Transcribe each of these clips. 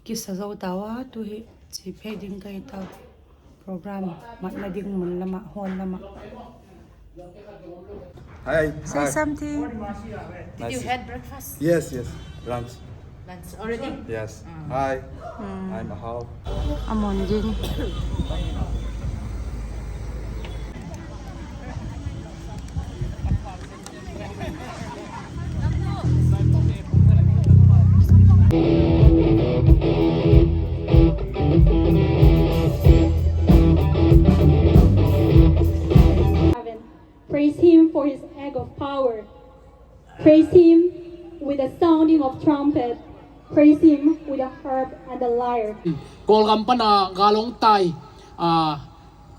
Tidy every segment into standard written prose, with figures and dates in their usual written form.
kisa zau tawa tu hi chi phe ding kai ta program mat na ding mun lama hon lama. Hi. Say something. Did you had breakfast? Yes. Lunch. Lunch already? Yes. Hi. I'm How. Amon ding. Praise him for his egg of power. Praise him with the sounding of trumpet. Praise him with the harp and the lyre. Kol gam pana galong tai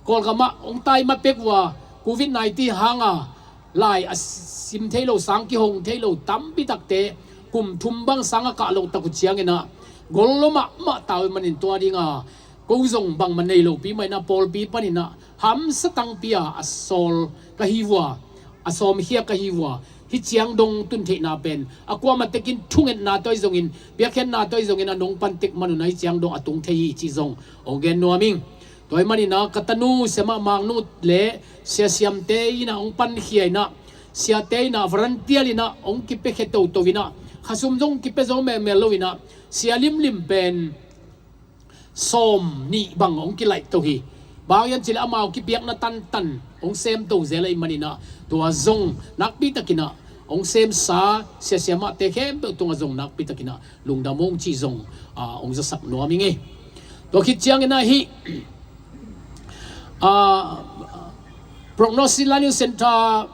kol gama ong tai ma pekwa COVID-19 hanga lai asim thailo sang ki hong thailo tam pi takte kum thumbang sanga ka lo taku chiang ena golloma ma taw manin to dinga ko zong bang manei lo pi mai na pol pi panina ham satang pia asol ka hiwa asom hia ka hiwa hi chiang dong tun the na pen akwa ma tekin thungen na toy zongin biakhen na toy zongin anong pantik manu nai chiang dong atung thei chi zong ogen nuaming toy mani na katanu sema mangnu le sia siam te ina ong pan hiai na sia te na volunteer ina ong ki pe kheto to wina khasum jong ki pe zo me me lo wina sia lim pen som ni bang ong ki lai to hi bayan chila amao ki piak na tan ong sem to zela i mani na tua zong nak pi takina ong sem sa sia siama te khem to tunga zong nak pi takina lungdamong chi zong ong za sak no aminge to khit chiang ina hi prognosis learning center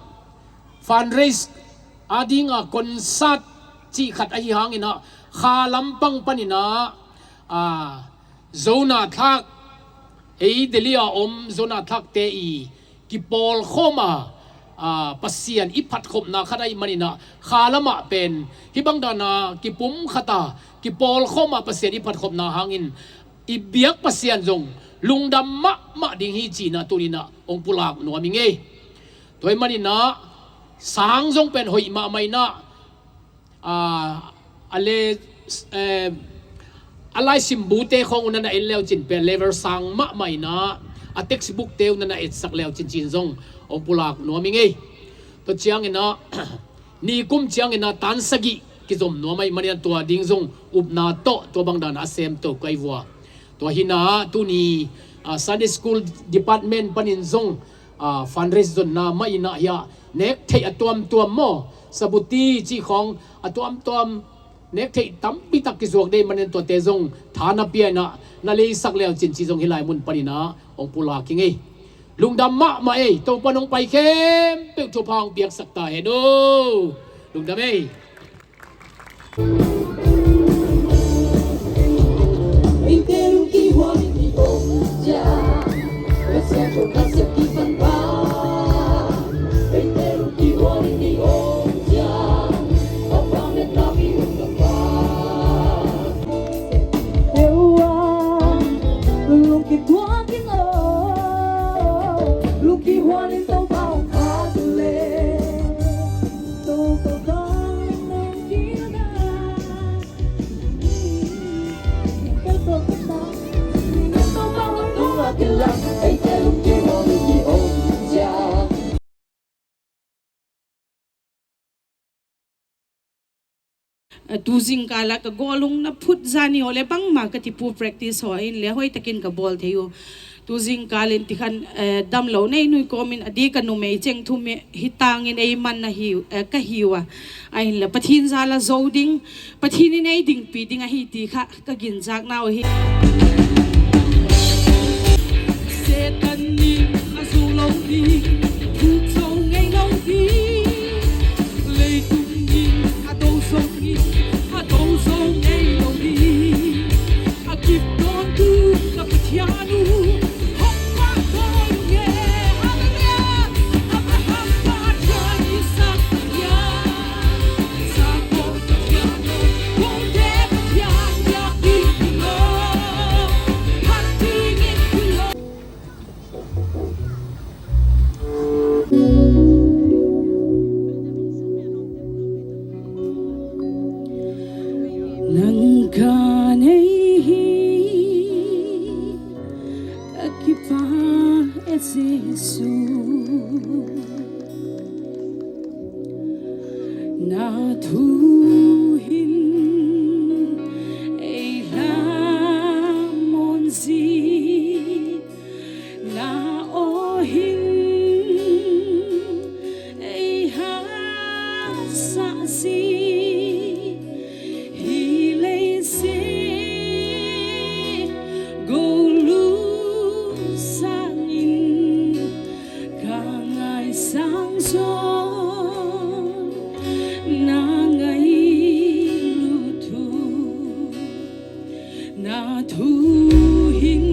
fundraise adinga concert chi khat ai hangina kha lampang panina zona thak ei delia om zona thak te i ki pol khoma pasian iphat khop na khadai manina khalama pen hibang dana ki pum khata ki pol khoma pasian iphat khop na hangin ibiak pasian jong lungdam ma ding hi china tulina ong pulak no aminge toy manina sang jong pen hoi ma mai na ale alai simbu te khong una na enleo chin pe lever sang ma mai na a textbook te una na et sak leo chin zong ong pulak no minge to chiang ina ni kum chiang ina tan sagi ki zom no mai manian to ding zong upna to bang dan asem to kai wa to hina tu ni Sunday school department panin zong fundraise zon na mai na ya nek thei atuam mo sabuti chi khong atuam nek thei tam pi tak ki zuak de manen to te zong thana pia na le sak leo chin chi zong hilai mun panina ong pula kingi lungdam ma ei to panong pai khem pe thu phang piak sak ta he do lungdam ei inteiro que rola e onja vai ser jogar-se aqui fantasma inteiro que rola e onja ao planeta na vida eu look it walking look it rola então vai fazer tô Tuzing kala ka golong na put zani ole bang ma ka tipu practice ho in le hoi takin ka ball theyo tuzing kalin tikhan dam lo nei nui komin adi ka nu mei cheng thu me hitangin ei man na hi ka hiwa ai la pathin zala zoding pathin nei ding pi ding a hi ti kha ka gin jak na hi setan ni azu lo di thu chou ngei lo di lei tung ni a do song ni a do song ngei lo di a kip don tu ka pathianu natuhin ay lamonzi na ohin ay hasasi hilay si golu sangin kangay sang nangay luto natuhin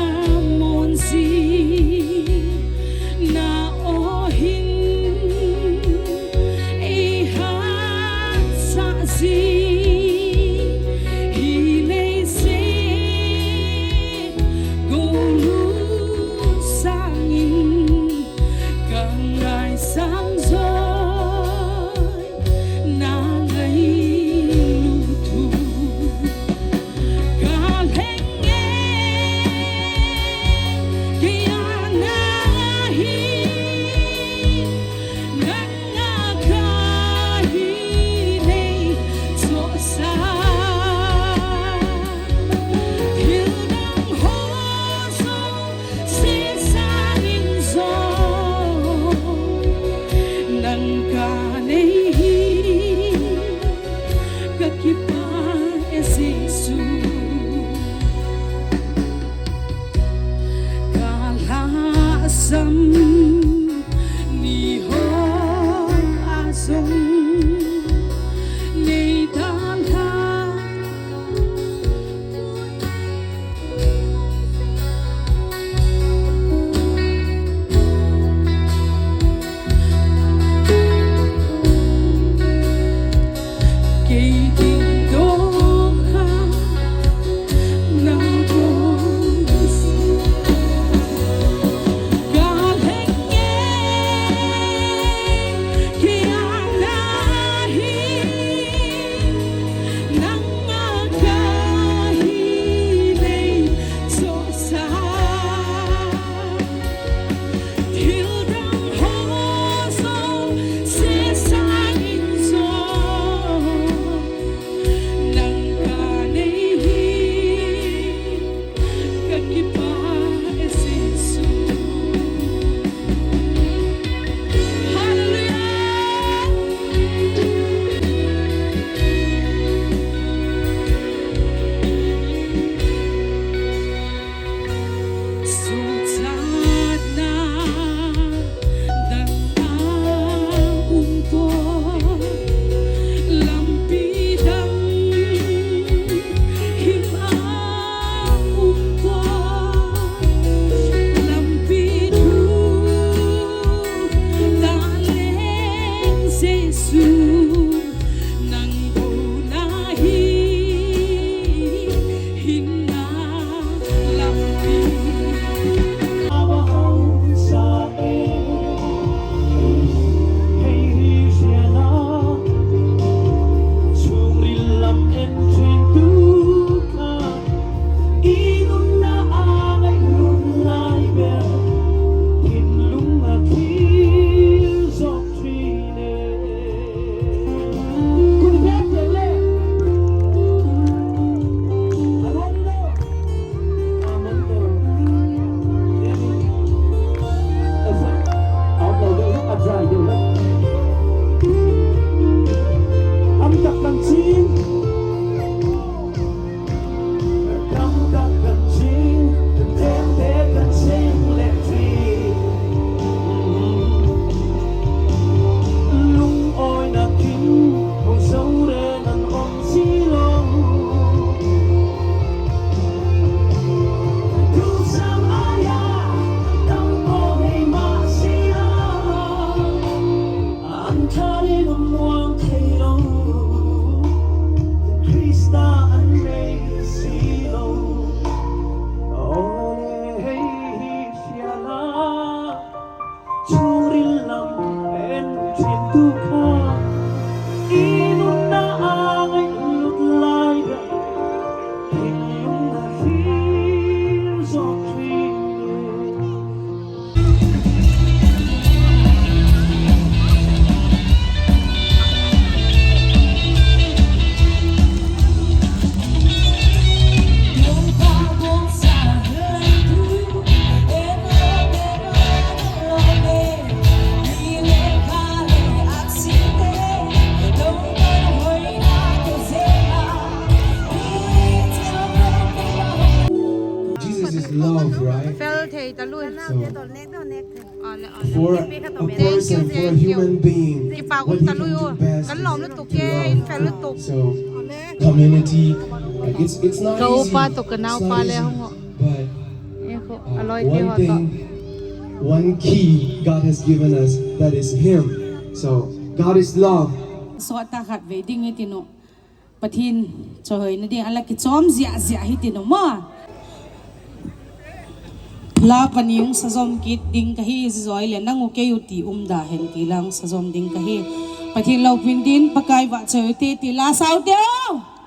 ilamonsi na ohin ihasasi hilay sangin kangay sang nangay luto kalhenge kaya nahin nangakahinay sosa ni hon asong ni dalha kay tindoha na boss kalhenge kaya nahin nangakahinay sosa Hildang hoso sesangin so right? Fel thei ta lui. So, for a person, for a human being, what he can do best is to love. So, community, like it's not Kau easy. pa to kanau It's pa not le easy. hongo. But Eko aloi ti one ho thing, one key God has given us, that is Him. So, God is love. So ta khat ve ding itino. Pathin chohoi na ding ala ki chom zia zia hitino mo. La paniung sa zom kit ding kahi zoi le nang uke uti da hen ti lang sa zom ding kahi. Pathin lau pin din pakai wa choi ti la sau teo.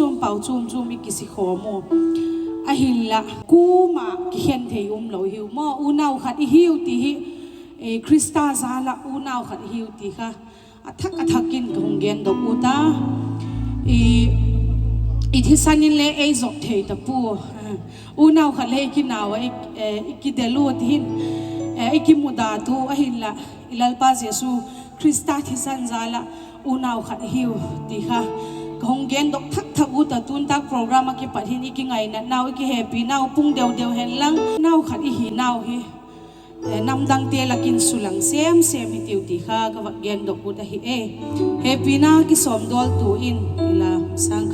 chom pau chum mi kisi khomo a hilla kuma ki hen thei lo hiu mo u nau khat I hiu ti hi e krista zala u nau khat hiu ti kha athakin kong gen do uta I thi sanin le ei zok thei ta pu u nau khat le ki naw ki delu tin ki muda tu a hilla ilal pa jesu krista thi san zala u nau khat hiu ti kha kong gen dok thak u ta tun tak program ki pathin ki ngai na naw ki happy naw pung deu hen lang naw khat hi naw hi nam dang te lakin sulang sem hi tiu ti kha ka gen dok u ta hi happy na ki som dol tu in ila sang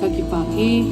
kakipaki.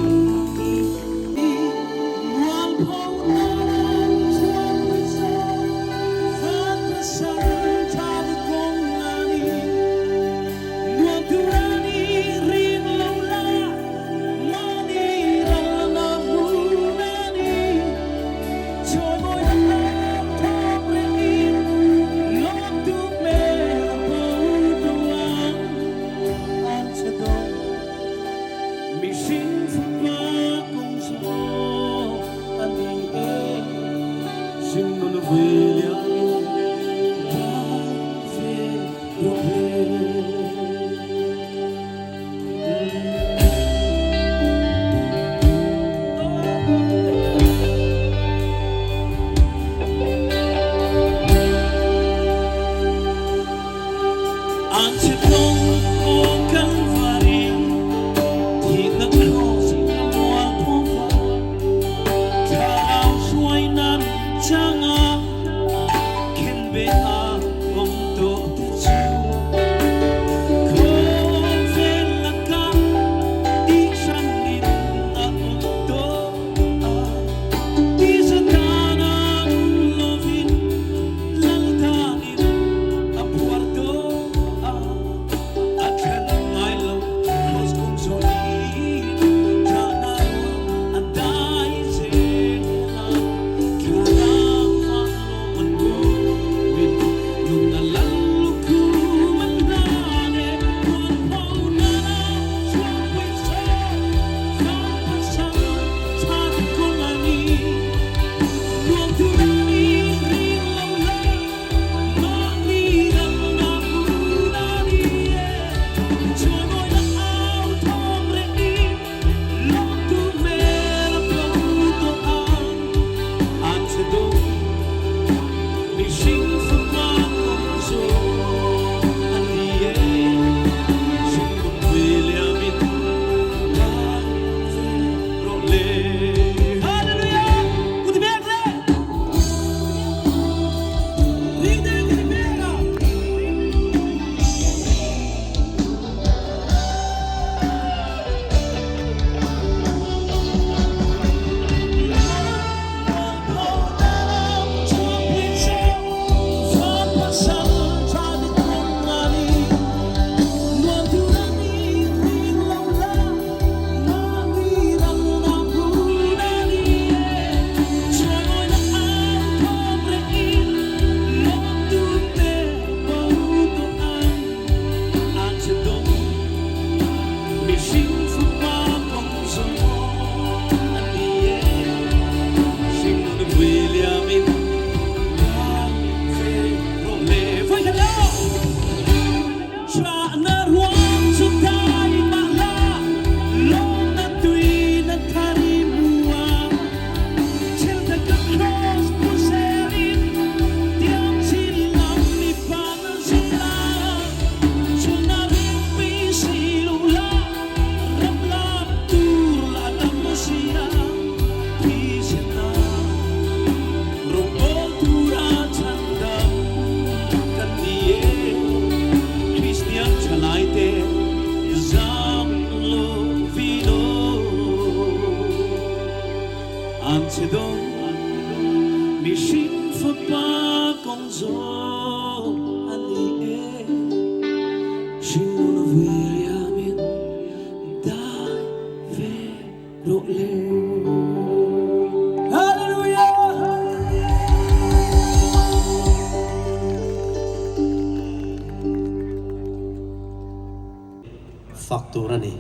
Faktura ni.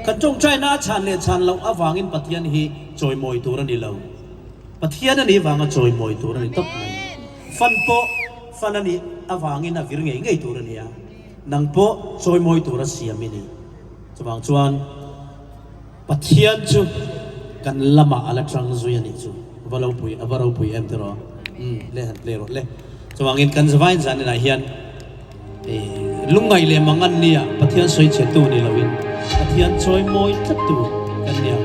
Kacung cai na chan le chan lau awangin patian hi joy moi tura ni lau. Patian ni wanga joy moi tura ni top ni. Fan po fan ni awangin na vir ngai tura ni ya. Nang po joy moi tura siam ini. Chuang chuan patian chu kan lama ala trang zuya ni chu. Abarau pui em tero. Le han le ro le. Chuangin kan zwain zan na hian lungai le mangan nia pathian soi chetu ni lawin pathian choi moi thatu kan nia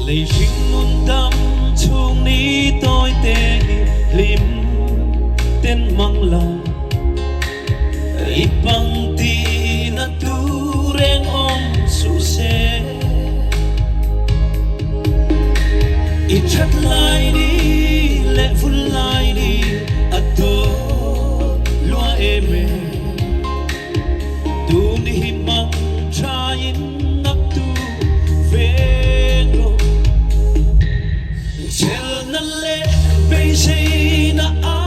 lấy chính muôn tâm chung ní tôi tê lim tên mang lòng ít bằng tì na tu reng om su se ít chặt lại đi lệ vun lại đi ato loa eme tu ni mang trai nắp tu về lo chel na le be sei na a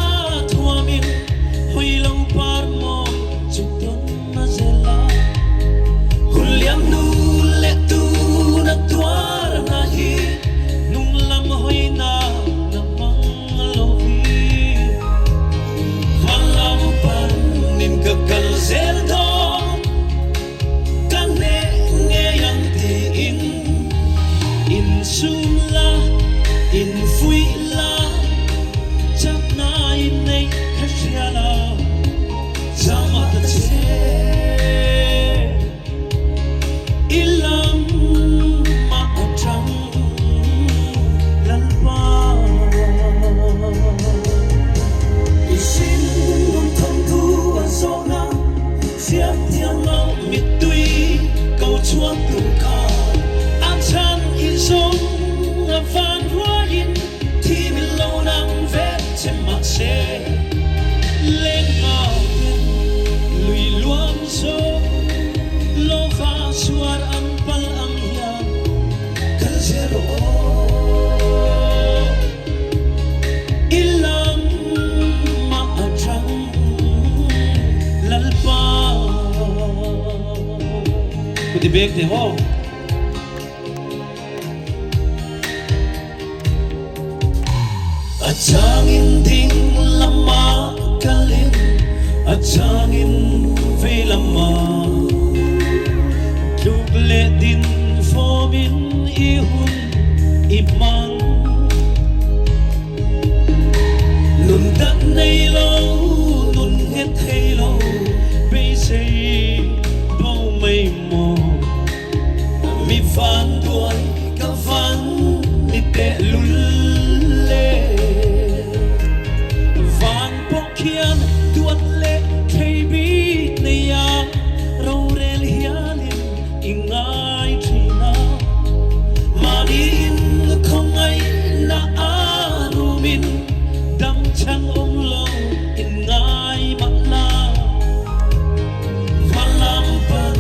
thua min hoi lâu par mo chuton na zela huliam nu le tu na tuar na hi nung lam hoi na na mang lo vi valam pan nin ka kal zel do kan ne nge yang ti in sum la in fui la chap na in nei khashiala sama ta che ilam ma atang lan pa isin nung thong tu an so na siap tiang lo mit tui câu chuan tu ka an chan in song a van roin thi mi lo nang vet che ma che lên ngao lui luang so lo va suar an pal ang ya kal zero ilam ma atang lalpa kuti bek de ho Achangin ding lama kalin Achangin ve lama Lugle din fomin ihun imang Nun dat nay lo nun het hay lo Bây say bao mây mò Mi phan đuôi ka phan mi te lul van pokhian tuat le kb ne ya ro rel hianin ingai thina mani in không ai na arumin dam chang om lo in ngai mat la valam pan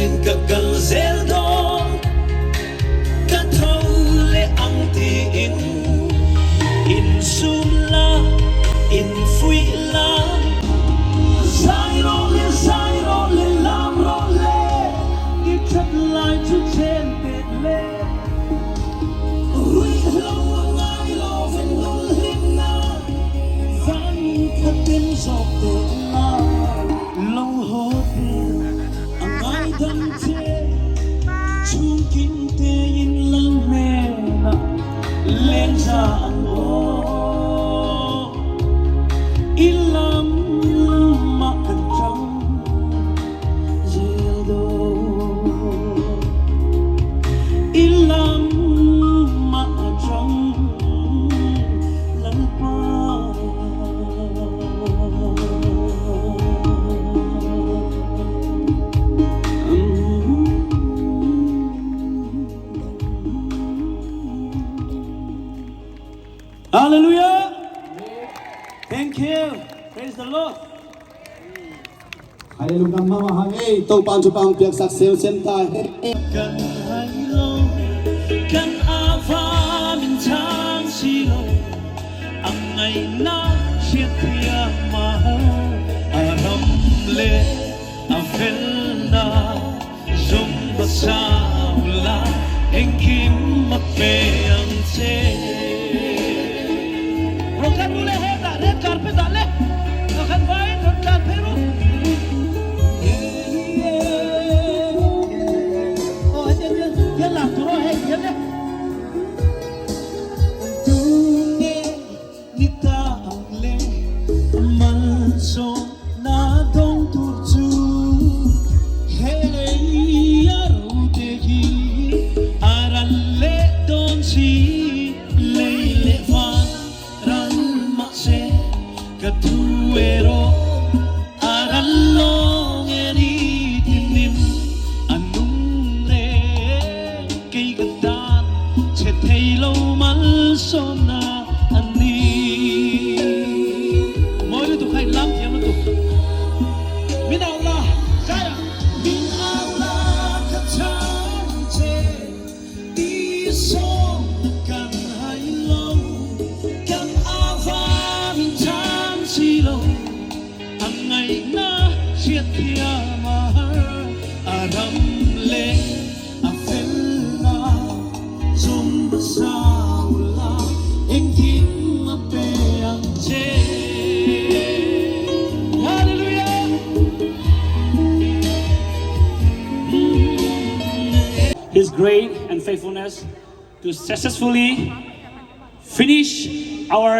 in ka kal zel do ka thau le ang ti in sum la in fui la sai ro le lam ro le i chat lai chu chen te le ui lo ngai lo ven nul him na van khat tin sok te na lo ho angai dam che chung kin te in lam me na len sa an o ilam ma kan chang zel do ilam ma chang lan pa Hallelujah. Thank you. Praise the Lord. Hãy lùng ngắm mama hàng ấy tàu pan chụp bằng việc sạc sale sen tai Kan hai lo kan ava min chang si lo ang ngay na siya tiya ma aram le avel na zum basawla engkim mape ang che rokan mule ho da red carpet dale rokan vai red carpet ro sona ani moi lu tu khai lam thiam lu tu min au la jaya min au la ka chan che ti so kan hai lo kan ava min chan si lo ang ngày na chiết thia ma aram le afel na zum saula eng kim ma pe ang che hallelujah. His grace and faithfulness to successfully finish our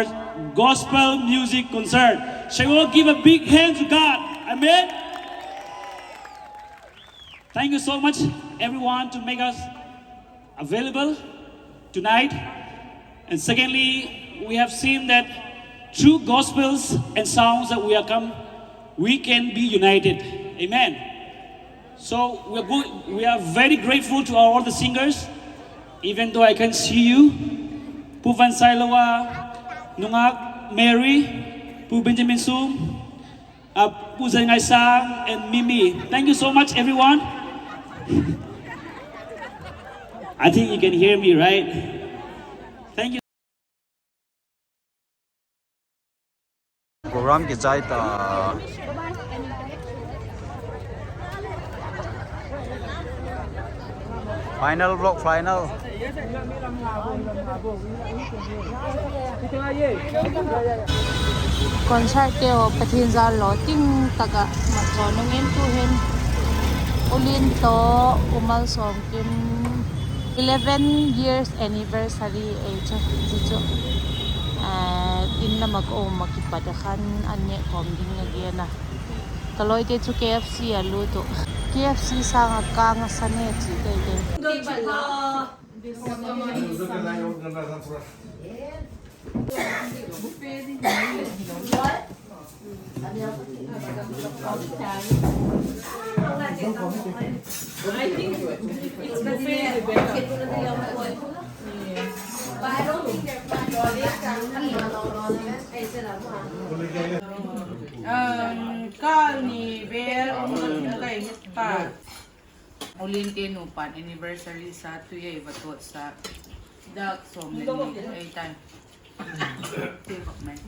gospel music concert. Shall we all give a big hand to God? Amen. Thank you so much, everyone, to make us available tonight. And secondly, we have seen that through gospels and songs that we can be united. Amen. So we are very grateful to all the singers, even though I can see you. Puvan Sailawa, Nungak, Mary, Pu Benjamin Sum, Pu Zangai Sang, and Mimi. Thank you so much, everyone. I think you can hear me, right? Thank you. Program ke chai ta final vlog final concert ke ho pathin za lo ting taka ma chonong em tu hen ulin to umal som kim 11 years anniversary age jicho tin na mag o makipadakan anye kom ding agena kaloy te chu KFC alu to KFC sa nga sane chi te I think it's buffet. But I don't think they're fun. Carnival kay pa. Ulin tinupan anniversary sa tuyay batot sa dak som ni ay time. Tibok man.